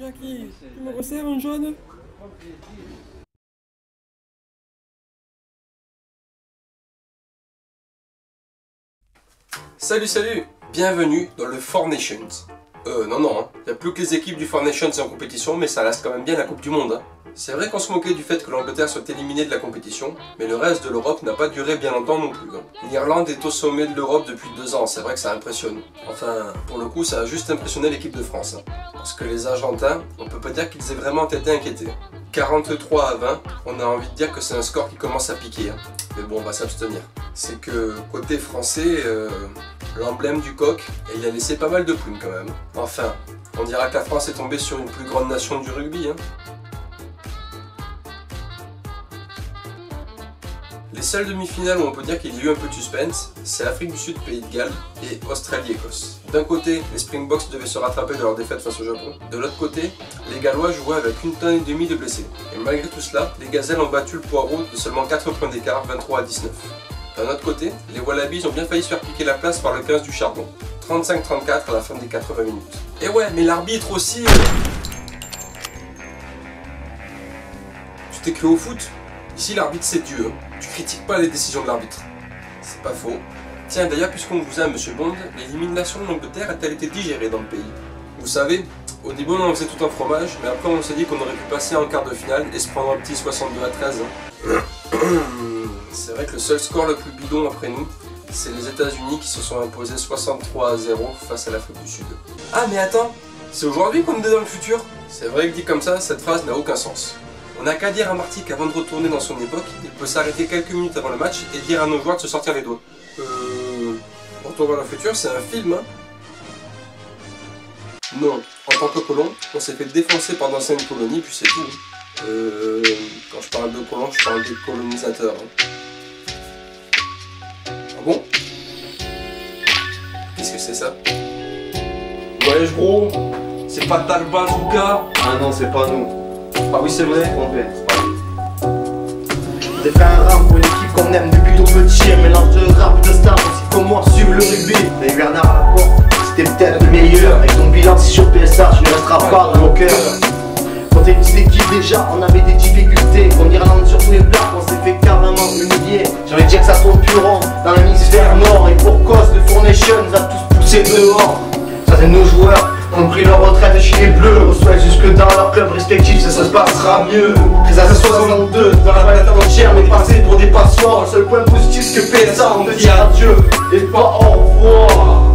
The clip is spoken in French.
Jackie, tu me resserres un jaune? Salut, bienvenue dans le Four Nations. Non, il n'y a plus que les équipes du Four Nations en compétition, mais ça reste quand même bien la Coupe du Monde. C'est vrai qu'on se moquait du fait que l'Angleterre soit éliminée de la compétition, mais le reste de l'Europe n'a pas duré bien longtemps non plus. L'Irlande est au sommet de l'Europe depuis 2 ans, c'est vrai que ça impressionne. Enfin, pour le coup, ça a juste impressionné l'équipe de France. Parce que les Argentins, on peut pas dire qu'ils aient vraiment été inquiétés. 43-20, on a envie de dire que c'est un score qui commence à piquer. Mais bon, on va s'abstenir. C'est que côté français, l'emblème du coq, il a laissé pas mal de plumes quand même. Enfin, on dira que la France est tombée sur une plus grande nation du rugby. Les seules demi-finales où on peut dire qu'il y a eu un peu de suspense, c'est Afrique du Sud, Pays de Galles et Australie-Écosse. D'un côté, les Springboks devaient se rattraper de leur défaite face au Japon. De l'autre côté, les Gallois jouaient avec 1,5 tonne de blessés. Et malgré tout cela, les Gazelles ont battu le poireau de seulement 4 points d'écart, 23-19. D'un autre côté, les Wallabies ont bien failli se faire piquer la place par le 15 du Charbon. 35-34 à la fin des 80 minutes. Et ouais, mais l'arbitre aussi... Tu t'es cru au foot? Ici, l'arbitre c'est Dieu. Tu critiques pas les décisions de l'arbitre. C'est pas faux. Tiens, d'ailleurs, puisqu'on vous a, Monsieur Bond, l'élimination de l'Angleterre a-t-elle été digérée dans le pays? Vous savez, au début on en faisait tout un fromage, mais après on s'est dit qu'on aurait pu passer en quart de finale et se prendre un petit 62-13. C'est vrai que le seul score le plus bidon après nous, c'est les États-Unis qui se sont imposés 63-0 face à l'Afrique du Sud. Ah mais attends, c'est aujourd'hui qu'on est dans le futur? C'est vrai que dit comme ça, cette phrase n'a aucun sens. On n'a qu'à dire à Marty qu'avant de retourner dans son époque, il peut s'arrêter quelques minutes avant le match et dire à nos joueurs de se sortir les doigts. Retour vers le futur, c'est un film, hein? Non, en tant que colon, on s'est fait défoncer par d'anciennes colonies, puis c'est tout. Quand je parle de colons, je parle des colonisateurs. Ah bon? Qu'est-ce que c'est ça? Wesh gros, c'est pas Talbot en tout cas. Ah non, c'est pas nous. Ah oui c'est vrai. Trompé, c'est pas nous. J'ai fait un rap pour une équipe qu'on aime depuis tout petit. Un mélange de rap, de star, aussi comme moi suivre le rugby. Mais Bernard à la porte, c'était peut-être le meilleur. Avec ton bilan si sur PSA, tu ne resteras pas dans nos cœurs. Quand t'es une petite équipe déjà, on avait des difficultés. Comme Irlande sur tous les plaques, on s'est fait carrément humilier. J'ai envie de dire que ça tombe plus rond dans l'hémisphère nord. Et pour cause de Four Nations, nous a tous poussé dehors. Certains de nos joueurs ont pris leur retraite chez les Bleus. On souhaite jusque dans leur club respectif, ça se passera mieux. Les années 62, dans la planète entière, mais passé pour des passoires. Le seul point positif, c'est que PSA, on te dit adieu et pas au revoir.